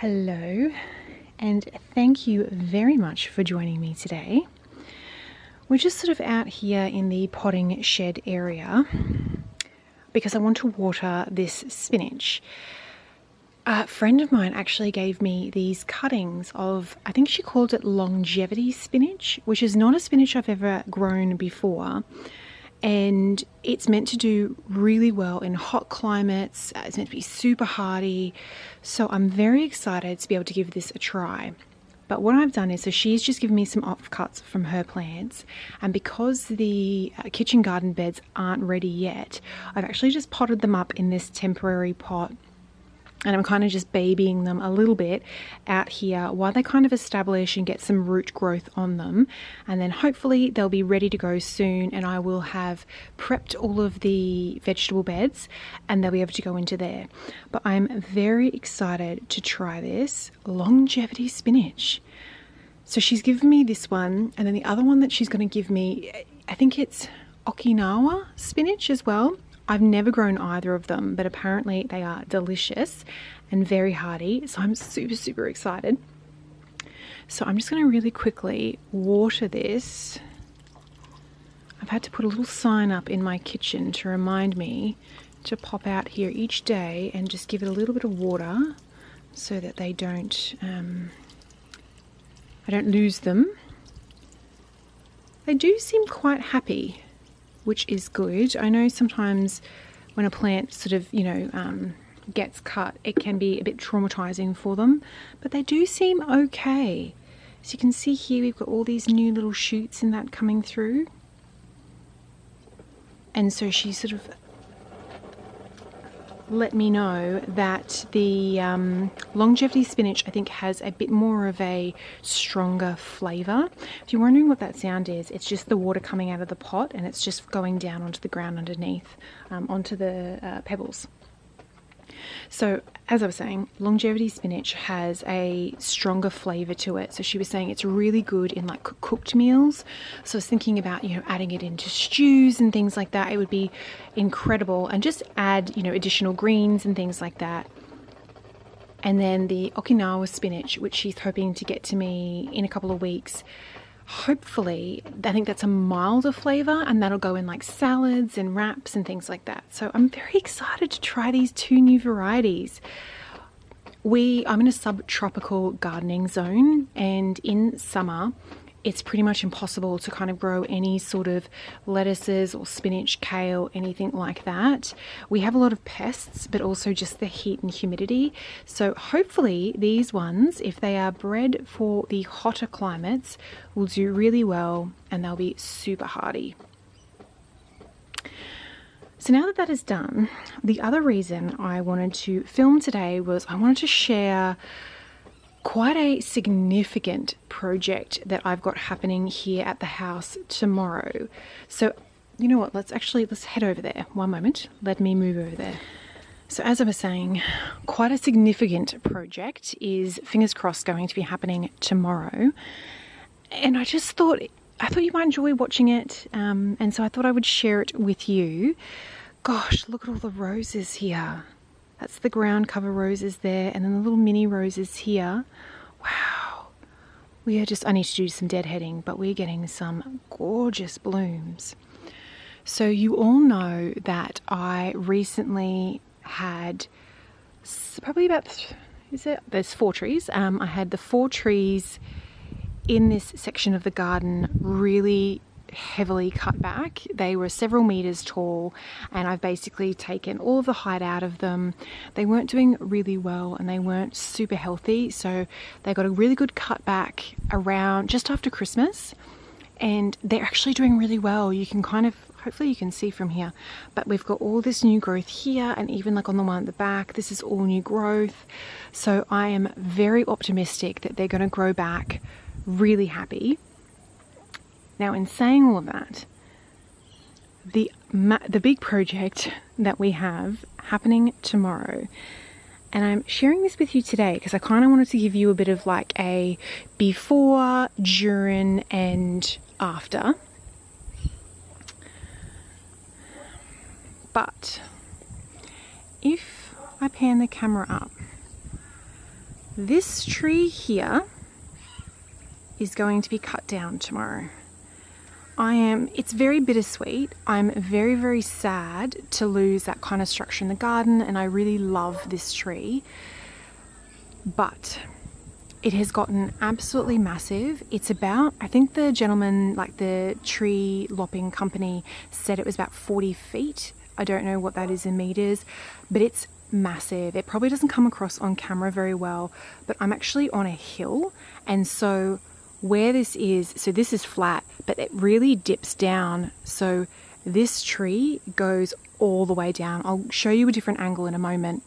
Hello, and thank you very much for joining me today. We're just sort of out here in the potting shed area because I want to water this spinach. A friend of mine actually gave me these cuttings of, I think she called it longevity spinach, which is not a spinach I've ever grown before. And it's meant to do really well in hot climates. It's meant to be super hardy. So I'm very excited to be able to give this a try. But what I've done is, so she's just given me some offcuts from her plants. And because the kitchen garden beds aren't ready yet, I've actually just potted them up in this temporary pot. And I'm kind of just babying them a little bit out here while they kind of establish and get some root growth on them. And then hopefully they'll be ready to go soon, and I will have prepped all of the vegetable beds and they'll be able to go into there. But I'm very excited to try this longevity spinach. So she's given me this one, and then the other one that she's going to give me, I think it's Okinawa spinach as well. I've never grown either of them, but apparently they are delicious and very hardy. So I'm super excited. So I'm just going to really quickly water this. I've had to put a little sign up in my kitchen to remind me to pop out here each day and just give it a little bit of water so that they don't, I don't lose them. They do seem quite happy, which is good. I know sometimes when a plant sort of, gets cut, it can be a bit traumatizing for them, but they do seem okay. So you can see here we've got all these new little shoots in that coming through. And so she sort of let me know that the longevity spinach, I think, has a bit more of a stronger flavour. If you're wondering what that sound is, it's just the water coming out of the pot and it's just going down onto the ground underneath, onto the pebbles. So as I was saying, longevity spinach has a stronger flavour to it. So she was saying it's really good in like cooked meals. So I was thinking about, adding it into stews and things like that. It would be incredible, and just add, additional greens and things like that. And then the Okinawa spinach, which she's hoping to get to me in a couple of weeks. Hopefully, I think that's a milder flavour, and that'll go in like salads and wraps and things like that. So I'm very excited to try these two new varieties. I'm in a subtropical gardening zone, and in summer it's pretty much impossible to kind of grow any sort of lettuces or spinach, kale, anything like that. We have a lot of pests, but also just the heat and humidity. So hopefully these ones, if they are bred for the hotter climates, will do really well and they'll be super hardy. So now that that is done, the other reason I wanted to film today was I wanted to share quite a significant project that I've got happening here at the house tomorrow. So you know what, let's head over there. One moment, let me move over there. So as I was saying, quite a significant project is, fingers crossed, going to be happening tomorrow. And I thought you might enjoy watching it, and so I thought I would share it with you. Gosh, look at all the roses here. That's the ground cover roses there, and then the little mini roses here. Wow. I need to do some deadheading, but we're getting some gorgeous blooms. So you all know that I recently had probably there's 4 trees. I had the 4 trees in this section of the garden really heavily cut back. They were several meters tall, and I've basically taken all of the height out of them. They weren't doing really well and they weren't super healthy, so they got a really good cut back around just after Christmas, and they're actually doing really well. You can hopefully you can see from here, but we've got all this new growth here, and even like on the one at the back, this is all new growth. So I am very optimistic that they're going to grow back really happy. Now, in saying all of that, the big project that we have happening tomorrow, and I'm sharing this with you today because I kind of wanted to give you a bit of like a before, during, and after. But if I pan the camera up, this tree here is going to be cut down tomorrow. It's very bittersweet. I'm very, very sad to lose that kind of structure in the garden, and I really love this tree, but it has gotten absolutely massive. It's about, I think the gentleman, like the tree lopping company, said it was about 40 feet. I don't know what that is in meters, but it's massive. It probably doesn't come across on camera very well, but I'm actually on a hill, and so where this is, so this is flat, but it really dips down. So this tree goes all the way down. I'll show you a different angle in a moment,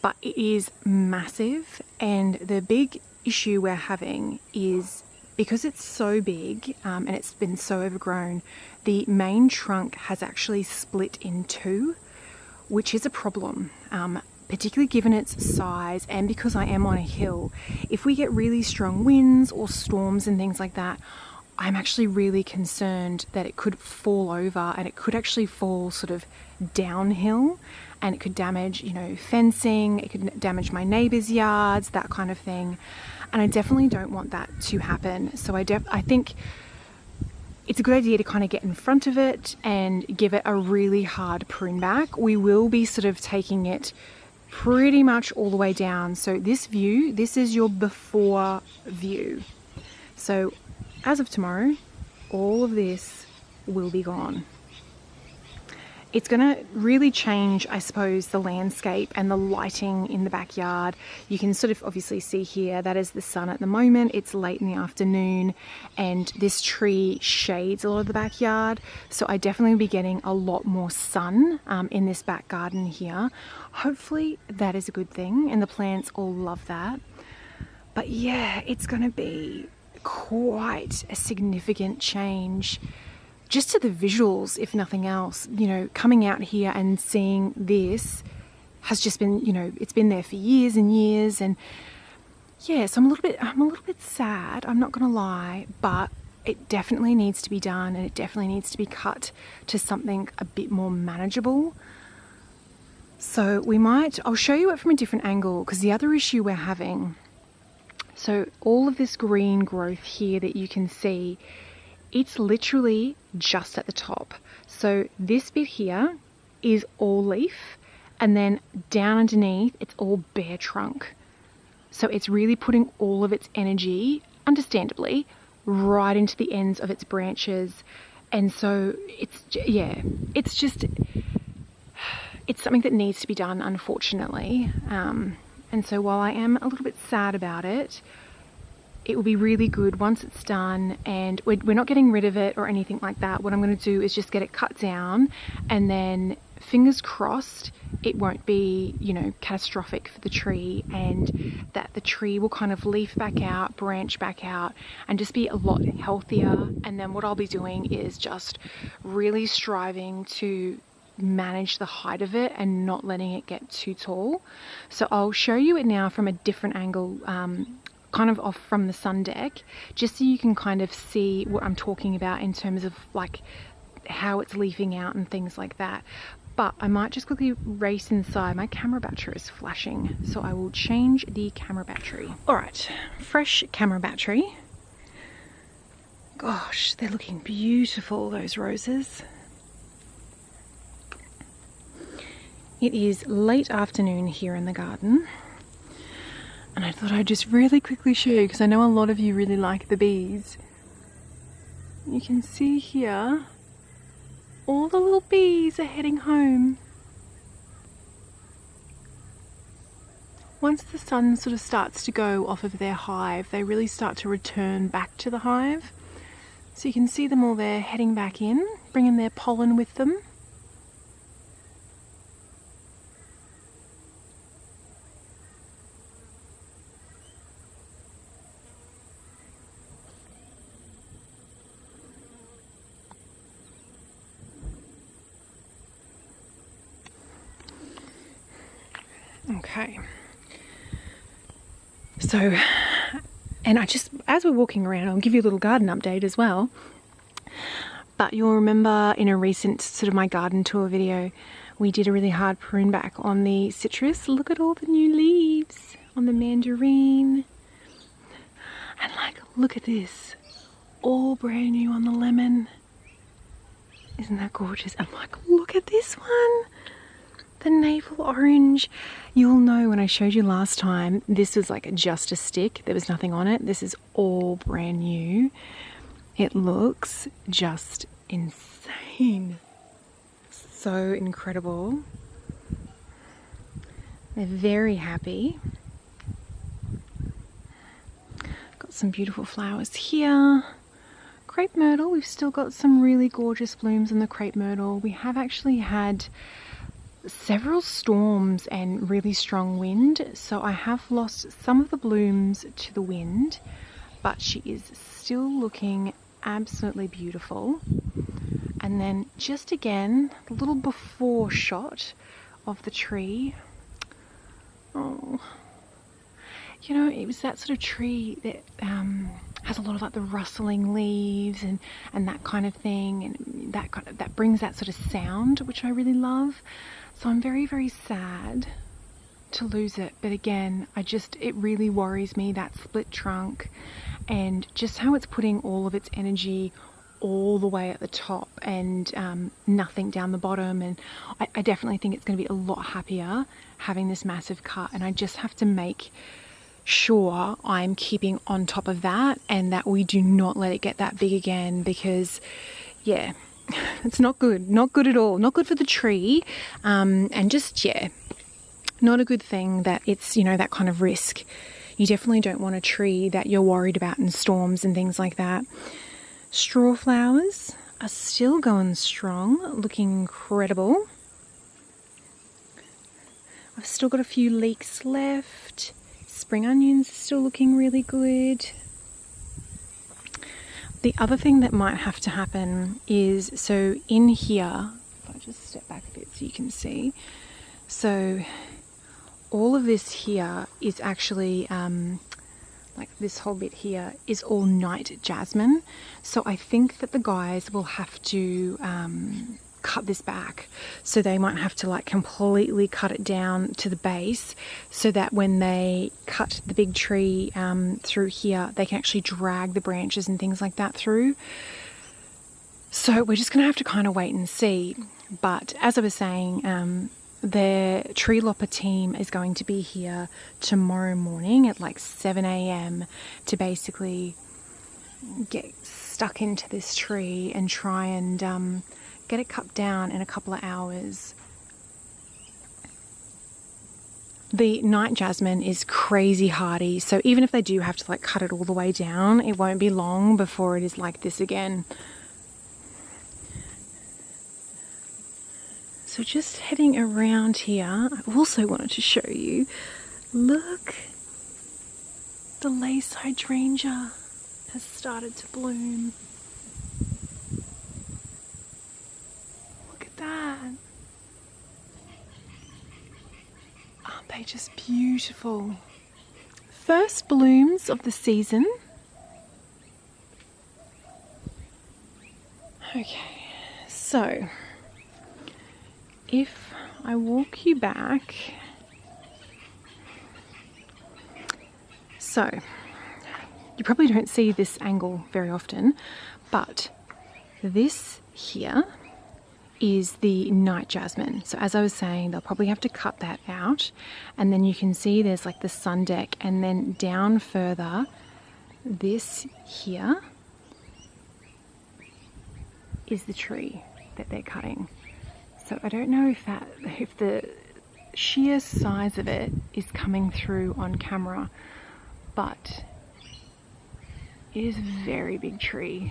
but it is massive. And the big issue we're having is because it's so big and it's been so overgrown, the main trunk has actually split in two, which is a problem. Particularly given its size, and because I am on a hill, if we get really strong winds or storms and things like that, I'm actually really concerned that it could fall over, and it could actually fall sort of downhill, and it could damage, you know, fencing, it could damage my neighbors' yards, that kind of thing. And I definitely don't want that to happen. So I think it's a good idea to kind of get in front of it and give it a really hard prune back. We will be sort of taking it pretty much all the way down. So this view, this is your before view. So as of tomorrow, all of this will be gone. It's going to really change, I suppose, the landscape and the lighting in the backyard. You can sort of obviously see here, that is the sun at the moment. It's late in the afternoon, and this tree shades a lot of the backyard. So I definitely will be getting a lot more sun in this back garden here. Hopefully that is a good thing, and the plants all love that. But yeah, it's going to be quite a significant change. Just to the visuals, if nothing else, you know, coming out here and seeing this has just been, you know, it's been there for years and years. And yeah, so I'm a little bit sad, I'm not gonna lie, but it definitely needs to be done, and it definitely needs to be cut to something a bit more manageable. So I'll show you it from a different angle, because the other issue we're having, so all of this green growth here that you can see, it's literally just at the top. So this bit here is all leaf, and then down underneath it's all bare trunk. So it's really putting all of its energy, understandably, right into the ends of its branches. And so it's something that needs to be done, unfortunately. And so while I am a little bit sad about it, it will be really good once it's done, and we're not getting rid of it or anything like that. What I'm going to do is just get it cut down, and then fingers crossed it won't be, you know, catastrophic for the tree, and that the tree will kind of leaf back out, branch back out, and just be a lot healthier. And then what I'll be doing is just really striving to manage the height of it and not letting it get too tall. So I'll show you it now from a different angle, kind of off from the sun deck, just so you can kind of see what I'm talking about in terms of like how it's leafing out and things like that. But I might just quickly race inside. My camera battery is flashing, so I will change the camera battery. All right, fresh camera battery. Gosh, they're looking beautiful, those roses. It is late afternoon here in the garden, and I thought I'd just really quickly show you, because I know a lot of you really like the bees. You can see here, all the little bees are heading home. Once the sun sort of starts to go off of their hive, they really start to return back to the hive. So you can see them all there heading back in, bringing their pollen with them. Okay, so, and as we're walking around, I'll give you a little garden update as well. But you'll remember in a recent sort of my garden tour video, we did a really hard prune back on the citrus. Look at all the new leaves. on the mandarin. And like, look at this, all brand new on the lemon. Isn't that gorgeous? And like, look at this one, the navel orange. You'll know when I showed you last time, this was like just a stick. There was nothing on it. This is all brand new. It looks just insane. So incredible. They're very happy. Got some beautiful flowers here. Crepe myrtle, we've still got some really gorgeous blooms in the crepe myrtle. We have actually had several storms and really strong wind, so I have lost some of the blooms to the wind, but she is still looking absolutely beautiful. And then just again, a little before shot of the tree. Oh, you know, it was that sort of tree that has a lot of like the rustling leaves and that kind of thing, and that brings that sort of sound, which I really love. So I'm very, very sad to lose it. But again, it really worries me, that split trunk and just how it's putting all of its energy all the way at the top and nothing down the bottom. And I definitely think it's going to be a lot happier having this massive cut, and I just have to make sure I'm keeping on top of that and that we do not let it get that big again, because yeah, it's not good at all, not good for the tree, and just not a good thing that it's, you know, that kind of risk. You definitely don't want a tree that you're worried about in storms and things like that. Straw flowers are still going strong, looking incredible. I've still got a few leeks left. Spring onions are still looking really good. The other thing that might have to happen is, so in here, if I just step back a bit so you can see, so all of this here is actually like this whole bit here is all night jasmine. So I think that the guys will have to cut this back. So they might have to like completely cut it down to the base so that when they cut the big tree through here, they can actually drag the branches and things like that through. So we're just going to have to kind of wait and see. But as I was saying, the tree lopper team is going to be here tomorrow morning at like 7 a.m. to basically get stuck into this tree and try and get it cut down in a couple of hours. The night jasmine is crazy hardy, so even if they do have to like cut it all the way down, it won't be long before it is like this again. So just heading around here, I also wanted to show you, look, the lace hydrangea has started to bloom. Look at that. Aren't they just beautiful? First blooms of the season. Okay, so if I walk you back, so you probably don't see this angle very often, but this here is the night jasmine. So as I was saying, they'll probably have to cut that out, and then you can see there's like the sun deck, and then down further, this here is the tree that they're cutting. So I don't know if the sheer size of it is coming through on camera, but it is a very big tree.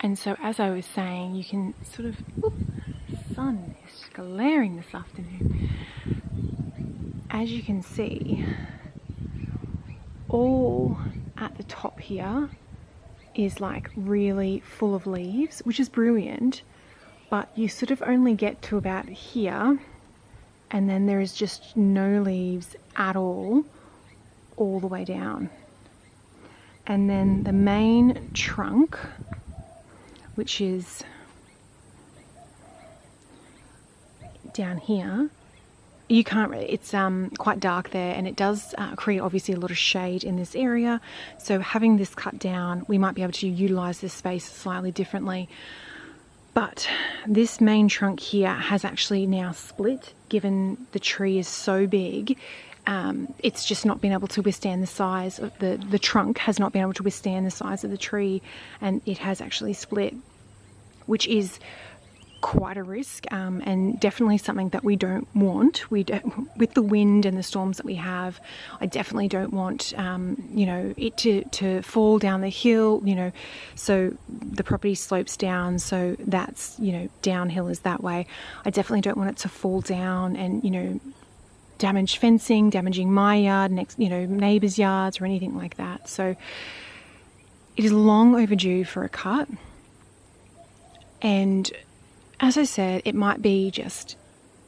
And so as I was saying, you can sort of, the sun is glaring this afternoon. As you can see, all at the top here is like really full of leaves, which is brilliant, but you sort of only get to about here, and then there is just no leaves at all the way down. And then the main trunk, which is down here, you can't really, it's quite dark there, and it does create obviously a lot of shade in this area. So having this cut down, we might be able to utilize this space slightly differently. But this main trunk here has actually now split, given the tree is so big. It's just not been able to withstand the size of the trunk has not been able to withstand the size of the tree, and it has actually split, which is quite a risk, and definitely something that we don't want. With the wind and the storms that we have, I definitely don't want you know, it to fall down the hill, you know. So the property slopes down, so that's, you know, downhill is that way. I definitely don't want it to fall down and, you know, damage fencing, damaging my yard, next, you know, neighbors' yards or anything like that. So it is long overdue for a cut, and as I said, it might be just,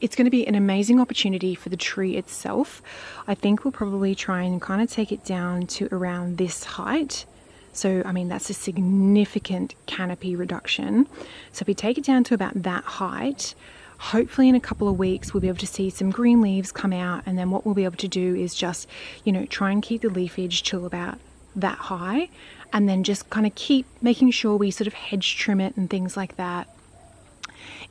it's going to be an amazing opportunity for the tree itself. I think we'll probably try and kind of take it down to around this height. So, I mean, that's a significant canopy reduction. So if we take it down to about that height, hopefully in a couple of weeks, we'll be able to see some green leaves come out. And then what we'll be able to do is just, you know, try and keep the leafage till about that high. And then just kind of keep making sure we sort of hedge trim it and things like that.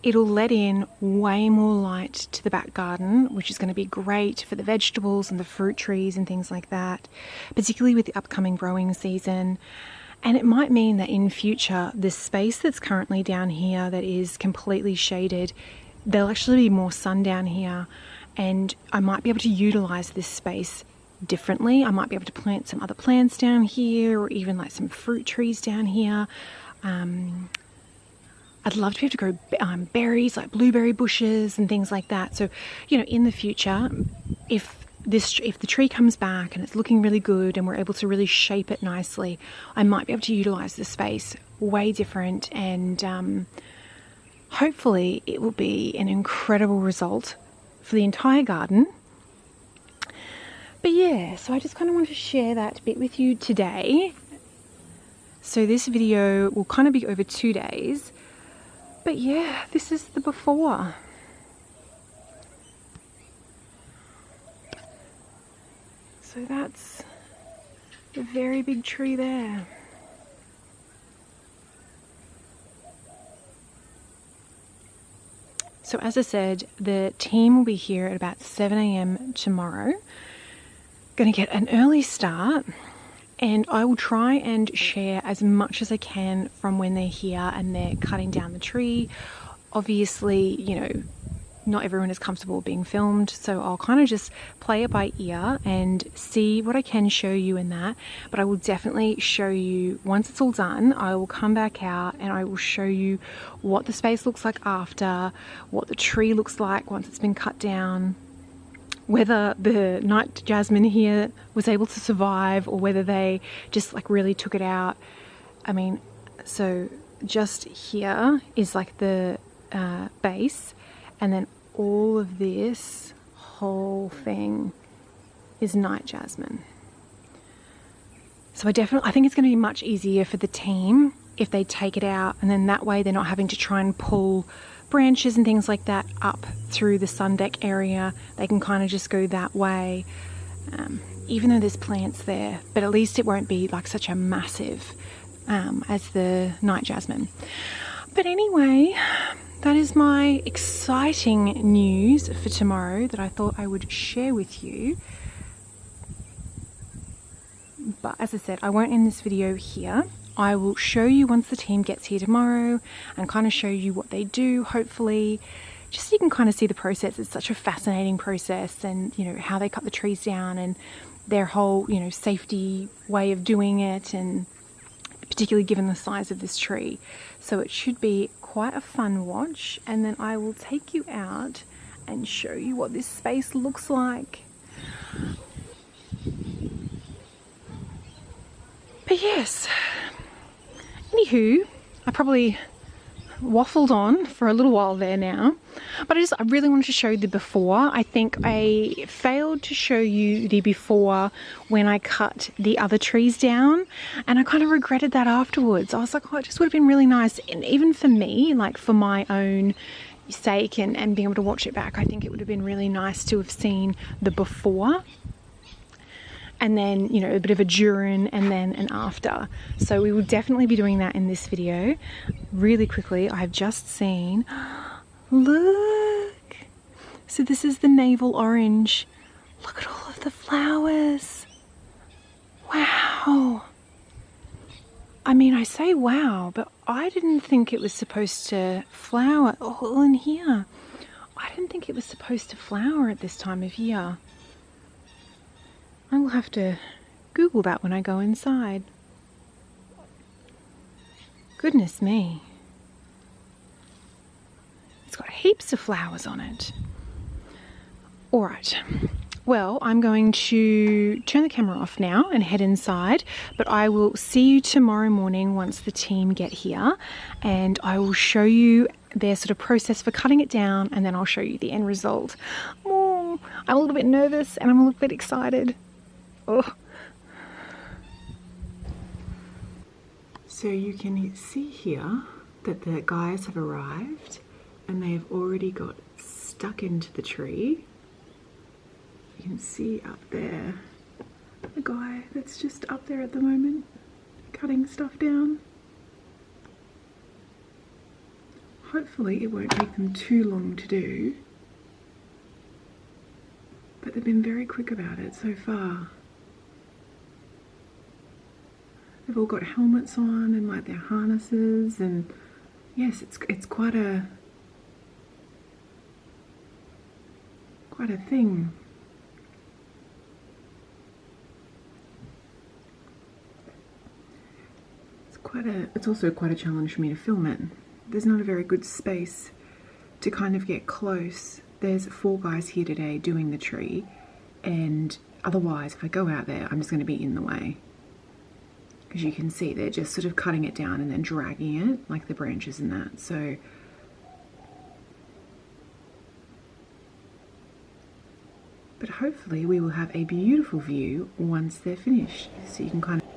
It'll let in way more light to the back garden, which is going to be great for the vegetables and the fruit trees and things like that, particularly with the upcoming growing season. And it might mean that in future, this space that's currently down here that is completely shaded, there'll actually be more sun down here, and I might be able to utilize this space differently. I might be able to plant some other plants down here, or even like some fruit trees down here. I'd love to be able to grow berries, like blueberry bushes and things like that. So, you know, in the future, if the tree comes back and it's looking really good and we're able to really shape it nicely, I might be able to utilize the space way different, and hopefully it will be an incredible result for the entire garden. But yeah, so I just kind of want to share that bit with you today. So this video will kind of be over 2 days. But yeah, this is the before. So that's a very big tree there. So as I said, the team will be here at about 7 a.m. tomorrow. Going to get an early start. And I will try and share as much as I can from when they're here and they're cutting down the tree. Obviously, you know, not everyone is comfortable being filmed, so I'll kind of just play it by ear and see what I can show you in that. But I will definitely show you, once it's all done, I will come back out and I will show you what the space looks like after, what the tree looks like once it's been cut down, whether the night jasmine here was able to survive or whether they just like really took it out. I mean, so just here is like the base, and then all of this whole thing is night jasmine. So I think it's going to be much easier for the team if they take it out, and then that way they're not having to try and pull branches and things like that up through the sun deck area. They can kind of just go that way, even though there's plants there, but at least it won't be like such a massive as the night jasmine. But anyway, that is my exciting news for tomorrow that I thought I would share with you. But as I said, I won't end this video here. I will show you once the team gets here tomorrow and kind of show you what they do, hopefully, just so you can kind of see the process. It's such a fascinating process, and, you know, how they cut the trees down and their whole, you know, safety way of doing it, and particularly given the size of this tree. So it should be quite a fun watch, and then I will take you out and show you what this space looks like. But yes, anywho, I probably waffled on for a little while there now, but I really wanted to show you the before. I think I failed to show you the before when I cut the other trees down, and I kind of regretted that afterwards. I was like, oh, it just would have been really nice, and even for me, like for my own, sake and being able to watch it back, I think it would have been really nice to have seen the before and then, you know, a bit of a during and then an after. So we will definitely be doing that in this video. Really quickly, I've just seen, look, so this is the navel orange. Look at all of the flowers. Wow. I mean, I say wow, but I didn't think it was supposed to flower all in here. I didn't think it was supposed to flower at this time of year. I will have to Google that when I go inside. Goodness me. It's got heaps of flowers on it. All right. Well, I'm going to turn the camera off now and head inside, but I will see you tomorrow morning once the team get here, and I will show you their sort of process for cutting it down, and then I'll show you the end result. Oh, I'm a little bit nervous and I'm a little bit excited. Oh. So you can see here that the guys have arrived and they have already got stuck into the tree. You can see up there the guy that's just up there at the moment cutting stuff down. Hopefully it won't take them too long to do, but they've been very quick about it so far. They've all got helmets on and like their harnesses, and yes, it's quite a thing. It's also quite a challenge for me to film it. There's not a very good space to kind of get close. There's 4 guys here today doing the tree, and otherwise if I go out there I'm just going to be in the way. As you can see, they're just sort of cutting it down and then dragging it, like the branches and that. So but hopefully we will have a beautiful view once they're finished. So you can kind of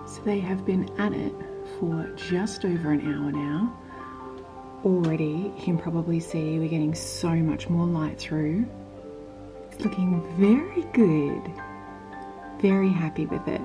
So they have been at it for just over an hour now. Already, you can probably see we're getting so much more light through. It's looking very good. Very happy with it.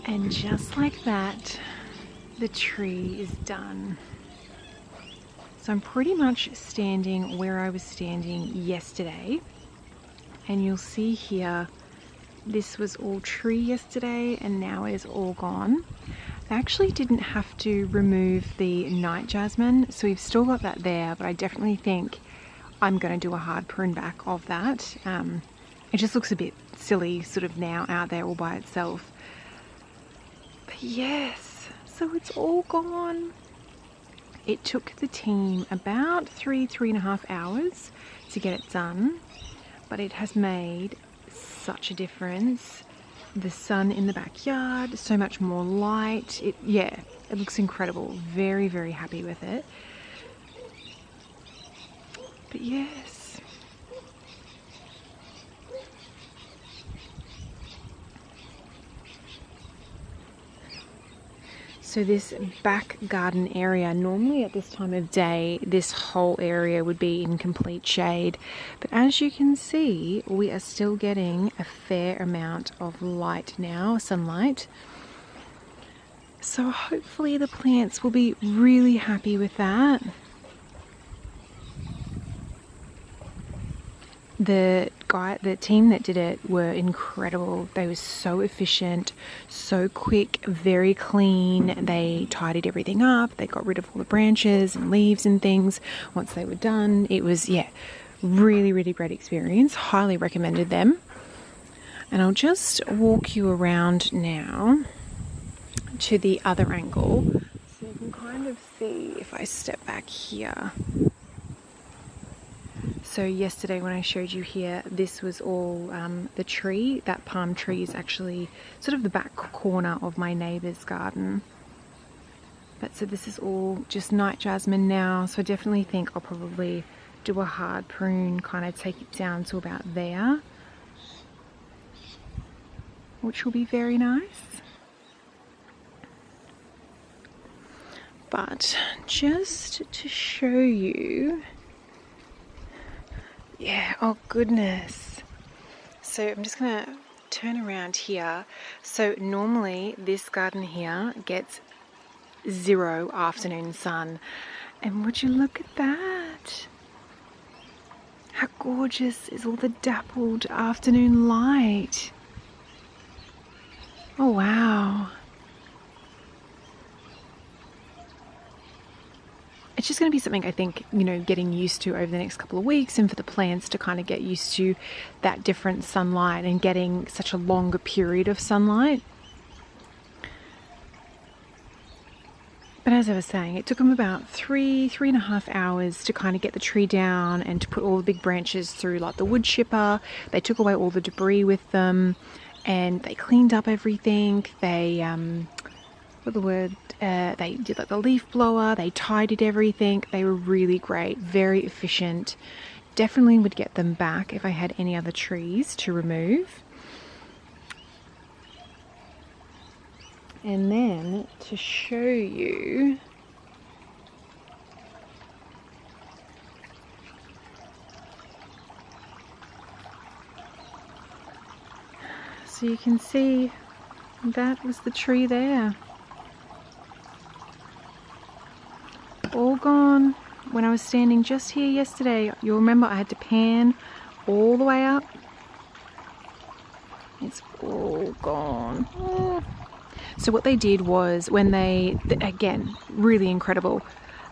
And just like that, the tree is done. So I'm pretty much standing where I was standing yesterday, and you'll see here this was all tree yesterday and now it is all gone. I actually didn't have to remove the night jasmine, so we've still got that there, but I definitely think I'm going to do a hard prune back of that. It just looks a bit silly sort of now out there all by itself. But yes, so it's all gone. It took the team about 3.5 hours to get it done, but it has made such a difference. The sun in the backyard, so much more light. It looks incredible. Very, very happy with it. But yes. So this back garden area, normally at this time of day, this whole area would be in complete shade. But as you can see, we are still getting a fair amount of light now, sunlight. So hopefully the plants will be really happy with that. The team that did it were incredible. They were so efficient, so quick, very clean. They tidied everything up. They got rid of all the branches and leaves and things once they were done. It was, really, really great experience. Highly recommended them. And I'll just walk you around now to the other angle so you can kind of see if I step back here. So yesterday when I showed you here, this was all the tree. That palm tree is actually sort of the back corner of my neighbour's garden. But so this is all just night jasmine now. So I definitely think I'll probably do a hard prune, kind of take it down to about there, which will be very nice. But just to show you, oh goodness. So I'm just gonna turn around here. So normally this garden here gets 0 afternoon sun. And would you look at that? How gorgeous is all the dappled afternoon light? Oh wow. It's just going to be something I think, getting used to over the next couple of weeks, and for the plants to kind of get used to that different sunlight and getting such a longer period of sunlight. But as I was saying, it took them about 3.5 hours to kind of get the tree down and to put all the big branches through like the wood chipper. They took away all the debris with them and they cleaned up everything. They, they did like the leaf blower, they tidied everything. They were really great, very efficient. Definitely would get them back if I had any other trees to remove. And then to show you, so you can see that was the tree there. All gone. When I was standing just here yesterday, you'll remember I had to pan all the way up. It's all gone. So what they did was, when they, again, really incredible,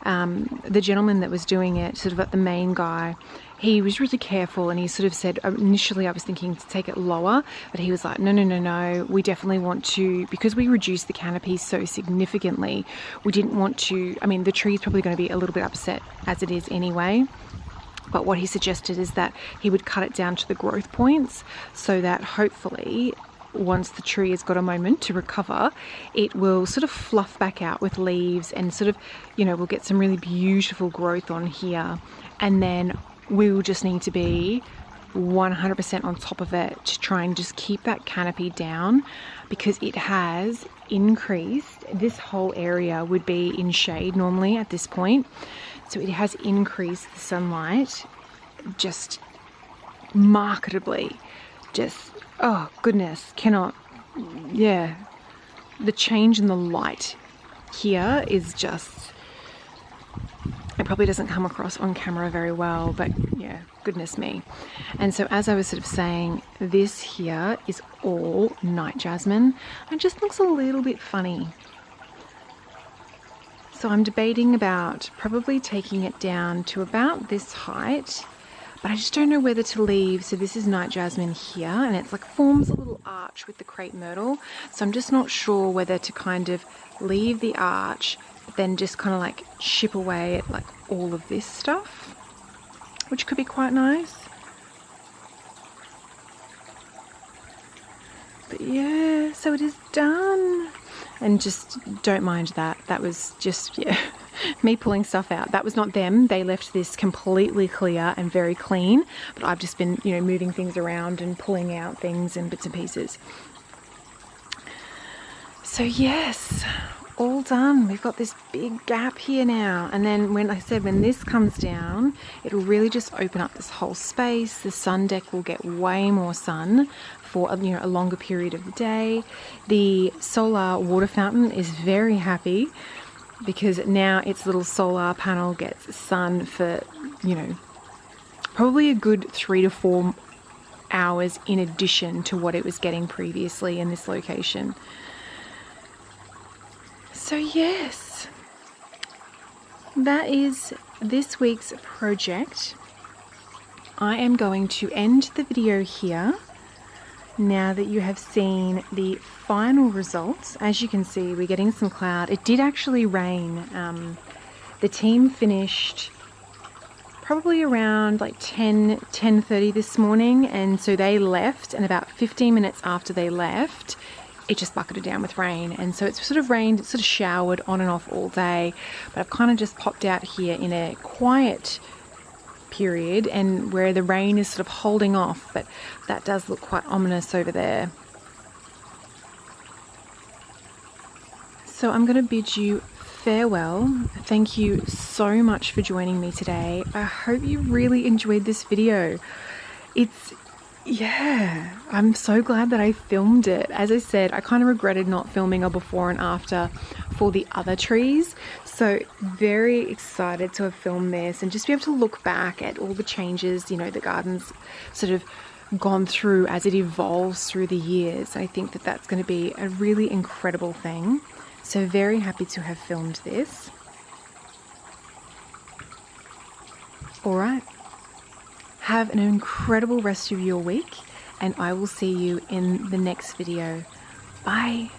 the gentleman that was doing it, sort of like the main guy, he was really careful, and he sort of said, initially I was thinking to take it lower, but he was like, no, we definitely want to, because we reduced the canopy so significantly, we didn't want to, the tree's probably going to be a little bit upset as it is anyway. But what he suggested is that he would cut it down to the growth points, so that hopefully once the tree has got a moment to recover, it will sort of fluff back out with leaves and sort of, we'll get some really beautiful growth on here. And then we will just need to be 100% on top of it to try and just keep that canopy down, because it has increased. This whole area would be in shade normally at this point. So it has increased the sunlight just marketably. Just, oh goodness, cannot, the change in the light here is just, it probably doesn't come across on camera very well, but yeah, goodness me. And so as I was sort of saying, this here is all night jasmine and just looks a little bit funny. So I'm debating about probably taking it down to about this height, but I just don't know whether to leave. So this is night jasmine here, and it's like forms a little arch with the crepe myrtle. So I'm just not sure whether to kind of leave the arch, but then just kind of like chip away at like all of this stuff, which could be quite nice. But yeah, so it is done. And just don't mind that. That was just, yeah, me pulling stuff out. That was not them. They left this completely clear and very clean, but I've just been, you know, moving things around and pulling out things and bits and pieces. So yes, all done. We've got this big gap here now. And then when I said, when this comes down, it'll really just open up this whole space. The sun deck will get way more sun for, you know, a longer period of the day. The solar water fountain is very happy because now its little solar panel gets sun for, you know, probably a good 3 to 4 hours in addition to what it was getting previously in this location. So yes, that is this week's project. I am going to end the video here now that you have seen the final results. As you can see, we're getting some cloud. It did actually rain. The team finished probably around like 10:30 this morning, and so they left, and about 15 minutes after they left, it just bucketed down with rain. And so it's sort of rained, it's sort of showered on and off all day, but I've kind of just popped out here in a quiet period and where the rain is sort of holding off, but that does look quite ominous over there. So I'm going to bid you farewell. Thank you so much for joining me today. I hope you really enjoyed this video. Yeah, I'm so glad that I filmed it. As I said, I kind of regretted not filming a before and after for the other trees. So very excited to have filmed this and just be able to look back at all the changes, you know, the garden's sort of gone through as it evolves through the years. I think that that's going to be a really incredible thing. So very happy to have filmed this. All right. Have an incredible rest of your week, and I will see you in the next video. Bye.